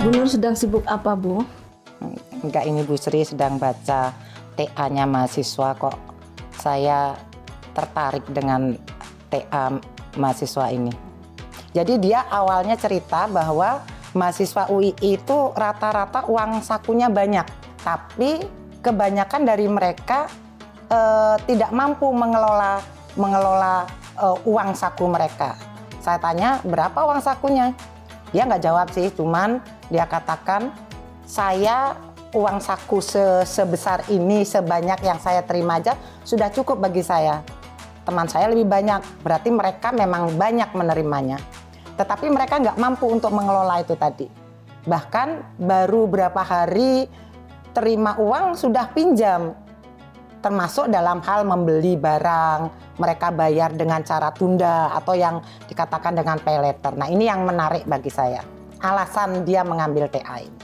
Bu Nur sedang sibuk apa, Bu? Enggak, ini Bu Sri sedang baca TA-nya mahasiswa kok. Saya tertarik dengan TA mahasiswa ini. Jadi dia awalnya cerita bahwa mahasiswa UII itu rata-rata uang sakunya banyak, tapi kebanyakan dari mereka tidak mampu mengelola uang saku mereka. Saya tanya berapa uang sakunya, dia nggak jawab sih, cuman dia katakan saya uang saku sebesar ini, sebanyak yang saya terima aja sudah cukup bagi saya. Teman saya lebih banyak, berarti mereka memang banyak menerimanya. Tetapi mereka nggak mampu untuk mengelola itu tadi. Bahkan baru berapa hari terima uang sudah pinjam. Termasuk dalam hal membeli barang, mereka bayar dengan cara tunda atau yang dikatakan dengan pay later. Nah, ini yang menarik bagi saya. Alasan dia mengambil TA ini.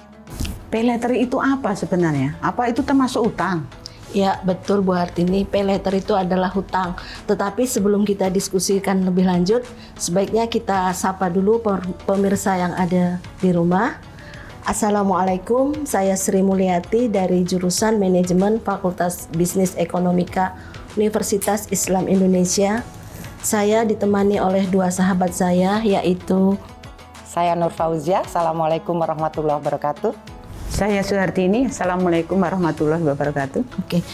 Pay later itu apa sebenarnya? Apa itu termasuk utang? Ya, betul Bu Hartini, pay later itu adalah hutang. Tetapi sebelum kita diskusikan lebih lanjut, sebaiknya kita sapa dulu pemirsa yang ada di rumah. Assalamualaikum, saya Sri Mulyati dari jurusan Manajemen Fakultas Bisnis Ekonomika Universitas Islam Indonesia. Saya ditemani oleh dua sahabat saya, yaitu saya Nur Fauzia. Assalamualaikum warahmatullahi wabarakatuh. Saya Suhartini. Assalamualaikum warahmatullahi wabarakatuh. Oke,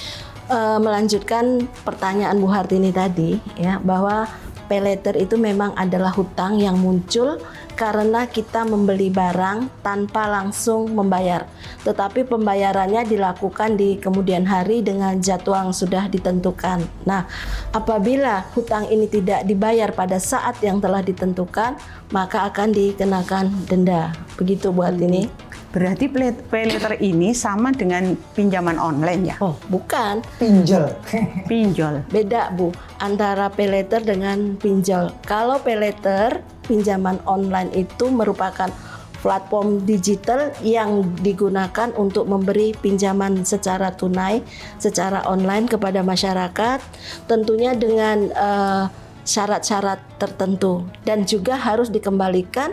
melanjutkan pertanyaan Bu Hartini tadi, ya, bahwa pay later itu memang adalah hutang yang muncul karena kita membeli barang tanpa langsung membayar. Tetapi pembayarannya dilakukan di kemudian hari dengan jadwal yang sudah ditentukan. Nah, apabila hutang ini tidak dibayar pada saat yang telah ditentukan, maka akan dikenakan denda. Begitu Bu Hartini. Berarti pay later ini sama dengan pinjaman online ya? Oh, bukan. Pinjol. Pinjol. Beda Bu, antara pay later dengan pinjol. Kalau pay later, pinjaman online itu merupakan platform digital yang digunakan untuk memberi pinjaman secara tunai, secara online kepada masyarakat, tentunya dengan syarat-syarat tertentu dan juga harus dikembalikan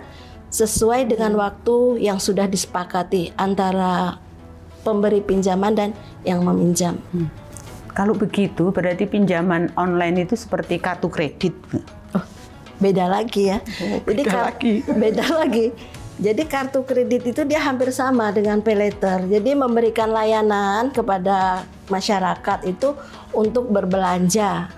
sesuai dengan waktu yang sudah disepakati antara pemberi pinjaman dan yang meminjam. Kalau begitu berarti pinjaman online itu seperti kartu kredit. Oh, beda lagi ya. Beda lagi. Jadi kartu kredit itu dia hampir sama dengan pay later. Jadi memberikan layanan kepada masyarakat itu untuk berbelanja.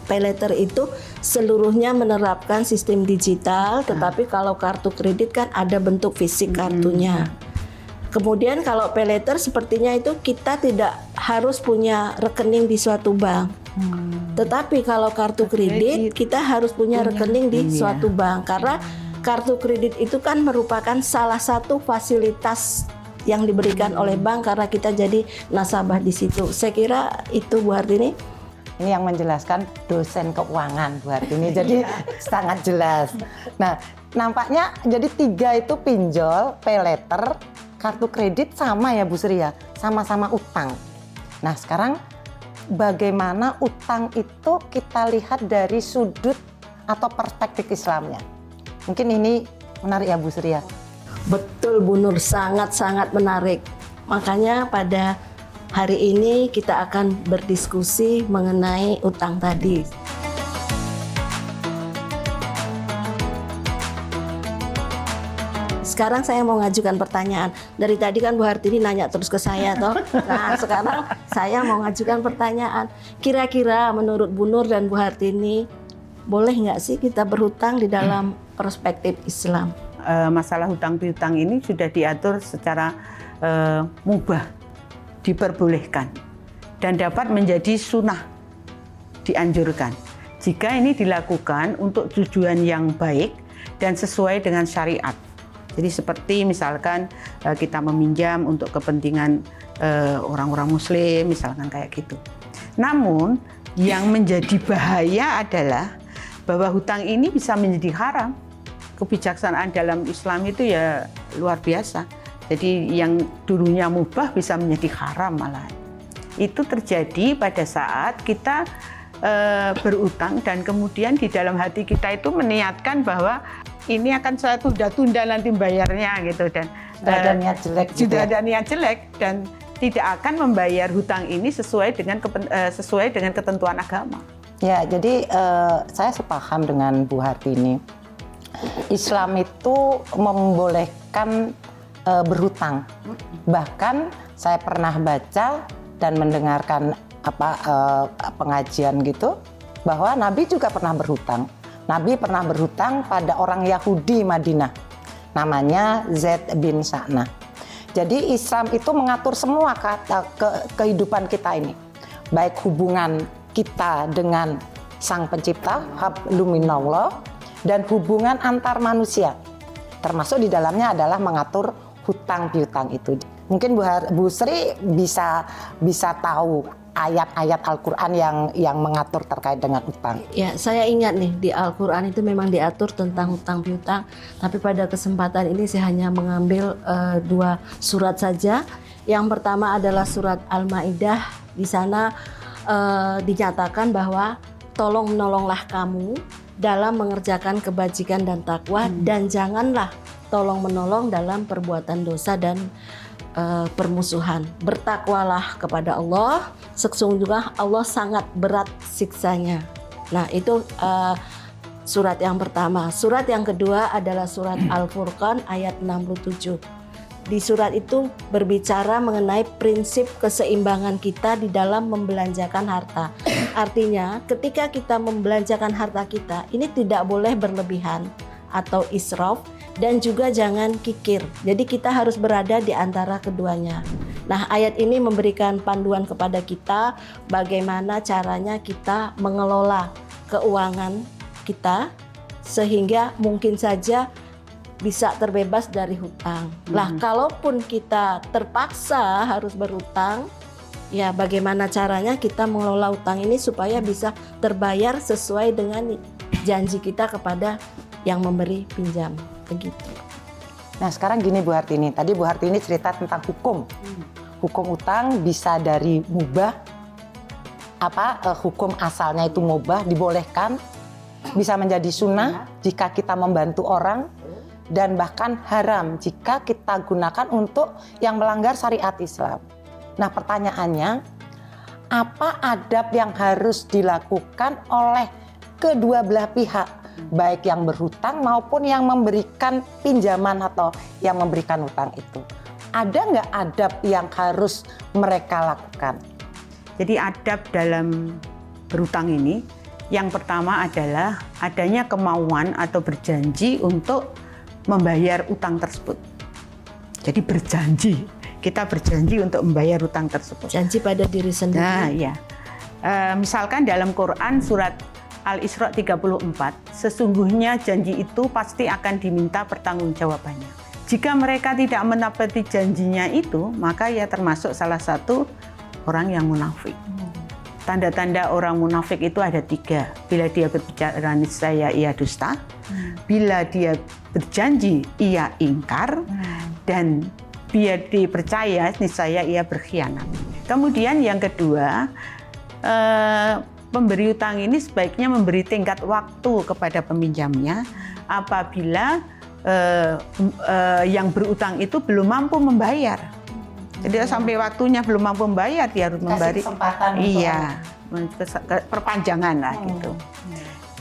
Pay later itu seluruhnya menerapkan sistem digital, tetapi kalau kartu kredit kan ada bentuk fisik kartunya. Kemudian kalau pay later sepertinya itu kita tidak harus punya rekening di suatu bank. Tetapi kalau kartu kredit kita harus punya rekening di suatu bank, karena kartu kredit itu kan merupakan salah satu fasilitas yang diberikan oleh bank karena kita jadi nasabah di situ. Saya kira itu Bu Hartini. Ini yang menjelaskan dosen keuangan Bu Hartini, jadi sangat jelas. Nah, nampaknya jadi 3 itu pinjol, pay later, kartu kredit sama ya Bu Sri ya, sama-sama utang. Nah, sekarang bagaimana utang itu kita lihat dari sudut atau perspektif Islamnya? Mungkin ini menarik ya Bu Sri ya? Betul Bu Nur, sangat-sangat menarik. Makanya pada hari ini kita akan berdiskusi mengenai utang tadi. Sekarang saya mau ngajukan pertanyaan. Dari tadi kan Bu Hartini nanya terus ke saya toh. Nah, sekarang saya mau ngajukan pertanyaan. Kira-kira menurut Bu Nur dan Bu Hartini, boleh nggak sih kita berhutang di dalam perspektif Islam? Masalah hutang piutang ini sudah diatur secara mubah, diperbolehkan dan dapat menjadi sunnah, dianjurkan jika ini dilakukan untuk tujuan yang baik dan sesuai dengan syariat. Jadi seperti misalkan kita meminjam untuk kepentingan orang-orang muslim, misalkan kayak gitu. Namun yang menjadi bahaya adalah bahwa hutang ini bisa menjadi haram. Kebijaksanaan dalam Islam itu ya luar biasa. Jadi yang dulunya mubah bisa menjadi haram malah. Itu terjadi pada saat kita berutang dan kemudian di dalam hati kita itu meniatkan bahwa ini akan saya tunda-tunda nanti bayarnya gitu, dan Sudah ada niat jelek gitu sudah ya? ada niat jelek dan tidak akan membayar hutang ini sesuai dengan ketentuan agama. Ya, jadi saya sepaham dengan Bu Hartini. Islam itu membolehkan berhutang. Bahkan saya pernah baca dan mendengarkan pengajian gitu bahwa Nabi juga pernah berhutang. Nabi pernah berhutang pada orang Yahudi Madinah, namanya Zaid bin Sa'nah. Jadi Islam itu mengatur semua kehidupan kita ini, baik hubungan kita dengan Sang Pencipta, hablum minallah, dan hubungan antar manusia. Termasuk di dalamnya adalah mengatur hutang piutang itu. Mungkin Bu Sri bisa tahu ayat-ayat Al-Quran yang mengatur terkait dengan utang. Ya, saya ingat nih di Al-Quran itu memang diatur tentang hutang piutang. Tapi pada kesempatan ini saya hanya mengambil 2 surat saja. Yang pertama adalah surat Al-Maidah. Di sana dinyatakan bahwa tolong menolonglah kamu dalam mengerjakan kebajikan dan takwa, dan janganlah tolong menolong dalam perbuatan dosa dan permusuhan. Bertakwalah kepada Allah, sesungguhnya Allah sangat berat siksanya. Nah, itu surat yang pertama. Surat yang kedua adalah surat Al-Furqan ayat 67. Di surat itu berbicara mengenai prinsip keseimbangan kita di dalam membelanjakan harta. Artinya, ketika kita membelanjakan harta kita, ini tidak boleh berlebihan atau israf, dan juga jangan kikir. Jadi kita harus berada di antara keduanya. Nah, ayat ini memberikan panduan kepada kita bagaimana caranya kita mengelola keuangan kita sehingga mungkin saja bisa terbebas dari hutang. Lah, kalaupun kita terpaksa harus berhutang, ya bagaimana caranya kita mengelola hutang ini supaya bisa terbayar sesuai dengan janji kita kepada yang memberi pinjam, begitu. Nah, sekarang gini Bu Hartini, tadi Bu Hartini cerita tentang hukum. Hukum utang bisa dari mubah, hukum asalnya itu mubah, dibolehkan, bisa menjadi sunnah jika kita membantu orang, dan bahkan haram jika kita gunakan untuk yang melanggar syariat Islam. Nah, pertanyaannya, apa adab yang harus dilakukan oleh kedua belah pihak, baik yang berhutang maupun yang memberikan pinjaman atau yang memberikan hutang itu? Ada nggak adab yang harus mereka lakukan? Jadi adab dalam berhutang ini, yang pertama adalah adanya kemauan atau berjanji untuk membayar utang tersebut. Jadi berjanji, kita berjanji untuk membayar utang tersebut. Janji pada diri sendiri. Nah, ya. Misalkan dalam Quran surat Al-Isra 34, sesungguhnya janji itu pasti akan diminta pertanggungjawabannya. Jika mereka tidak menepati janjinya itu, maka ia termasuk salah satu orang yang munafik. Tanda-tanda orang munafik itu ada 3. Bila dia berbicara niscaya ia dusta, bila dia berjanji ia ingkar, dan bila dipercaya niscaya ia berkhianat. Kemudian yang kedua, pemberi utang ini sebaiknya memberi tenggat waktu kepada peminjamnya apabila yang berutang itu belum mampu membayar. Jadi sampai waktunya belum mampu membayar, dia harus memberi kesempatan perpanjangan lah gitu.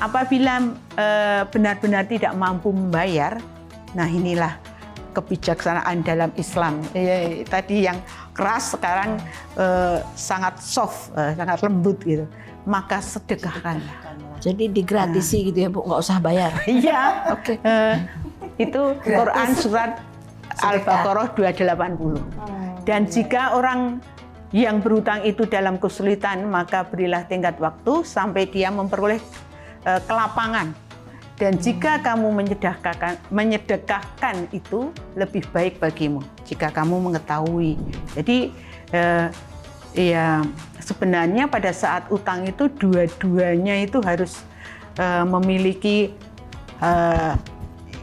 Apabila benar-benar tidak mampu membayar, nah inilah kebijaksanaan dalam Islam. Tadi yang keras sekarang sangat soft, sangat lembut gitu. Maka sedekahkanlah. Jadi digratisi gitu ya Bu, nggak usah bayar. Iya. Oke. Itu Quran surat Al-Baqarah 280. Dan jika orang yang berhutang itu dalam kesulitan, maka berilah tenggat waktu sampai dia memperoleh kelapangan. Dan jika kamu menyedekahkan itu lebih baik bagimu jika kamu mengetahui. Jadi ya sebenarnya pada saat utang itu dua-duanya itu harus memiliki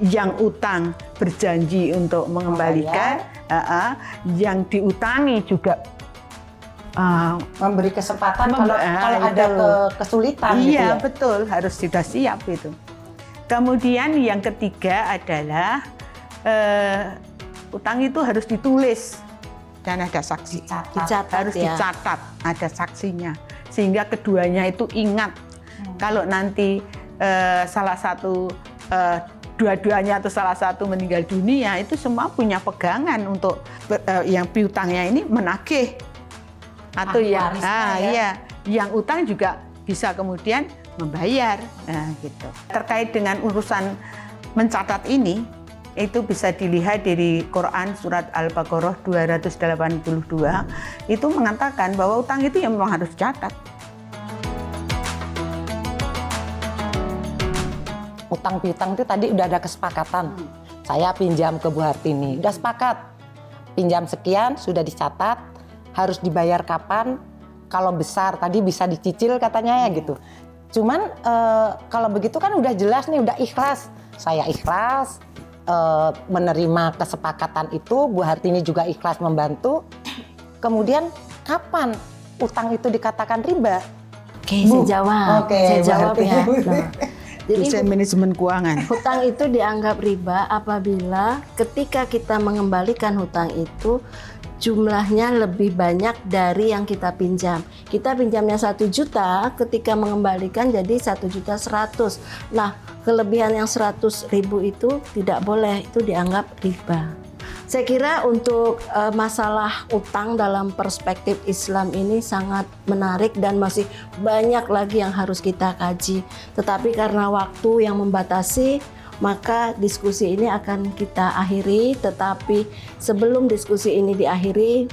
yang utang berjanji untuk mengembalikan, yang diutangi juga memberi kesempatan kalau ada kesulitan gitu ya. Iya, betul, harus sudah siap itu. Kemudian yang ketiga adalah utang itu harus ditulis dan ada saksi. Dicatat, harus ya. dicatat, ada saksinya. Sehingga keduanya itu ingat. Kalau nanti salah satu dua-duanya atau salah satu meninggal dunia, itu semua punya pegangan untuk yang piutangnya ini menagih. Atau yang utang juga bisa kemudian membayar. Nah, gitu. Terkait dengan urusan mencatat ini, itu bisa dilihat dari Quran surat Al-Baqarah 282, itu mengatakan bahwa utang itu yang memang harus dicatat. Utang piutang itu tadi udah ada kesepakatan. Saya pinjam ke Bu Hartini, udah sepakat. Pinjam sekian, sudah dicatat, harus dibayar kapan, kalau besar tadi bisa dicicil katanya ya gitu. Cuman kalau begitu kan udah jelas nih, udah ikhlas. Saya ikhlas menerima kesepakatan itu, Bu Hartini juga ikhlas membantu. Kemudian kapan utang itu dikatakan riba? Oke, saya jawab. Oke, saya Bu jawab Hartini. ya. Nah, jadi Dosen manajemen keuangan. hutang itu dianggap riba apabila ketika kita mengembalikan hutang itu jumlahnya lebih banyak dari yang kita pinjam. Kita pinjamnya 1 juta, ketika mengembalikan jadi 1.100.000. Nah, kelebihan yang 100.000 itu tidak boleh, itu dianggap riba. Saya kira untuk masalah utang dalam perspektif Islam ini sangat menarik dan masih banyak lagi yang harus kita kaji. Tetapi karena waktu yang membatasi, maka diskusi ini akan kita akhiri. Tetapi sebelum diskusi ini diakhiri,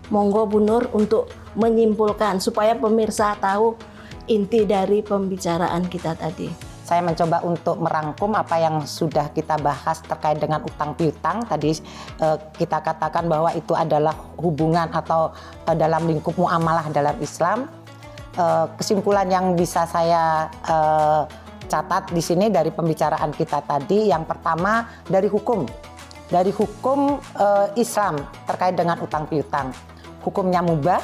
monggo Bu Nur untuk menyimpulkan supaya pemirsa tahu inti dari pembicaraan kita tadi. Saya mencoba untuk merangkum apa yang sudah kita bahas terkait dengan utang piutang. Tadi kita katakan bahwa itu adalah hubungan atau dalam lingkup muamalah dalam Islam. Kesimpulan yang bisa saya catat di sini dari pembicaraan kita tadi, yang pertama dari hukum Islam terkait dengan utang piutang. Hukumnya mubah,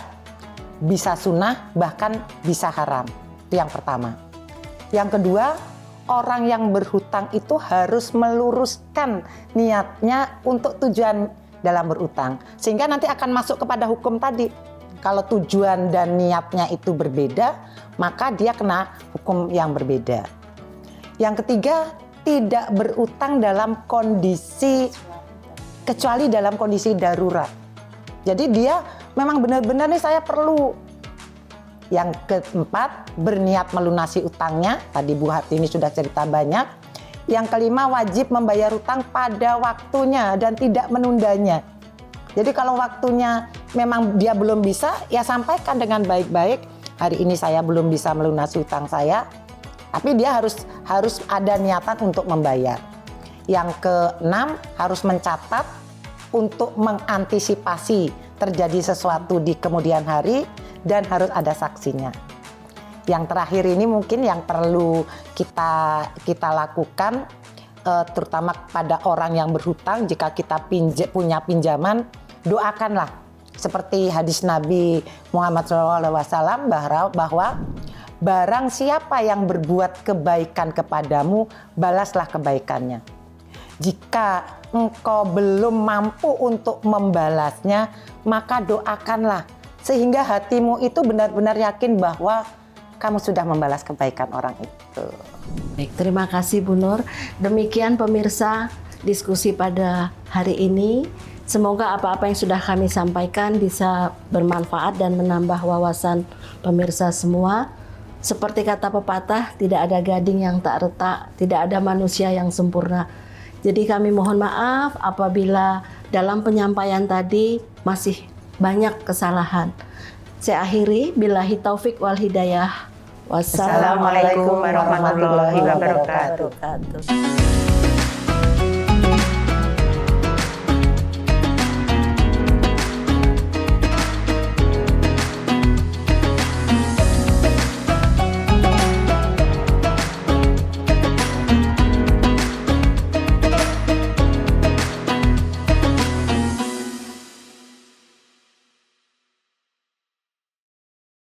bisa sunnah, bahkan bisa haram. Itu yang pertama. Yang kedua, orang yang berhutang itu harus meluruskan niatnya untuk tujuan dalam berutang. Sehingga nanti akan masuk kepada hukum tadi. Kalau tujuan dan niatnya itu berbeda, maka dia kena hukum yang berbeda. Yang ketiga, tidak berutang dalam kondisi, kecuali dalam kondisi darurat. Jadi dia memang benar-benar nih saya perlu. Yang keempat, berniat melunasi utangnya. Tadi Bu Hartini sudah cerita banyak. Yang kelima, wajib membayar utang pada waktunya dan tidak menundanya. Jadi kalau waktunya memang dia belum bisa, ya sampaikan dengan baik-baik. Hari ini saya belum bisa melunasi utang saya, tapi dia harus ada niatan untuk membayar. Yang keenam, harus mencatat untuk mengantisipasi terjadi sesuatu di kemudian hari. Dan harus ada saksinya. Yang terakhir ini mungkin yang perlu kita lakukan, terutama pada orang yang berhutang. Jika kita punya pinjaman, doakanlah seperti hadis Nabi Muhammad SAW bahwa barang siapa yang berbuat kebaikan kepadamu, balaslah kebaikannya. Jika engkau belum mampu untuk membalasnya, maka doakanlah. Sehingga hatimu itu benar-benar yakin bahwa kamu sudah membalas kebaikan orang itu. Baik, terima kasih Bu Nur. Demikian pemirsa diskusi pada hari ini. Semoga apa-apa yang sudah kami sampaikan bisa bermanfaat dan menambah wawasan pemirsa semua. Seperti kata pepatah, tidak ada gading yang tak retak, tidak ada manusia yang sempurna. Jadi kami mohon maaf apabila dalam penyampaian tadi masih banyak kesalahan. Saya akhiri, billahi taufik wal hidayah. Wassalamualaikum warahmatullahi wabarakatuh.